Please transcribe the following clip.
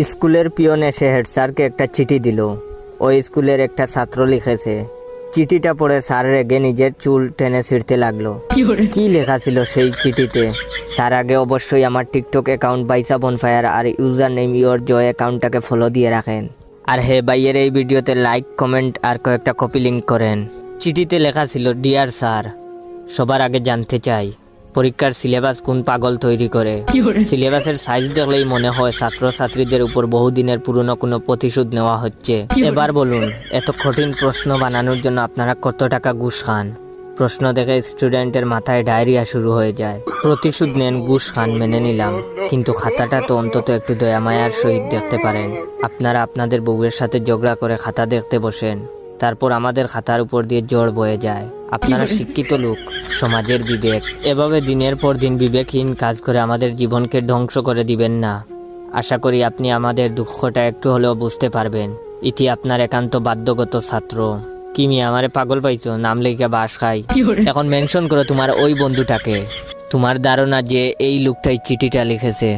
স্কুলের পিয়ন এসে হেড স্যারকে একটা চিঠি দিল। ওই স্কুলের একটা ছাত্র লিখেছে। চিঠিটা পড়ে স্যার রেগে নিজের চুল টেনে ছিঁড়তে লাগলো। কি লেখা ছিল সেই চিঠিতে? তার আগে অবশ্যই আমার টিকটক অ্যাকাউন্ট বাইসা বনফায়ার আর ইউজার নেম ইওর জয় অ্যাকাউন্টটাকে ফলো দিয়ে রাখেন। আর হে ভাইয়ের এই ভিডিওতে লাইক, কমেন্ট আর কয়েকটা কপি লিঙ্ক করেন। চিঠিতে লেখা ছিল, ডিয়ার স্যার, সবার আগে জানতে চাই পরীক্ষার সিলেবাস কোন পাগল তৈরি করে। সিলেবাসের সাইজ দেখলেই মনে হয় ছাত্রছাত্রীদের উপর বহুদিনের পুরনো কোনো প্রতিশোধ নেওয়া হচ্ছে। এবার বলুন, এত কঠিন প্রশ্ন বানানোর জন্য আপনারা কত টাকা ঘুষ খান? প্রশ্ন দেখে স্টুডেন্টের মাথায় ডায়রিয়া শুরু হয়ে যায়। প্রতিশোধ নেন, ঘুষ খান, মেনে নিলাম, কিন্তু খাতাটা তো অন্তত একটু দয়ামায়ার সহিত দেখতে পারেন। আপনারা আপনাদের বউয়ের সাথে ঝগড়া করে খাতা দেখতে বসেন, তারপর আমাদের খাতার উপর দিয়ে জ্বর বয়ে যায়। আপনারা শিক্ষিত লোক, সমাজের বিবেক। এভাবে দিনের পর দিন বিবেকহীন কাজ করে আমাদের জীবনকে ধ্বংস করে দিবেন না। আশা করি আপনি আমাদের দুঃখটা একটু হলেও বুঝতে পারবেন। ইতি আপনার একান্ত বাধ্যগত ছাত্র। কি মিয়া, আমারে পাগল পাইছো? নাম লেখা বাস খাই। এখন মেনশন করো তোমার ওই বন্ধুটাকে। তোমার ধারণা যে এই লোকটাই চিঠিটা লিখেছে?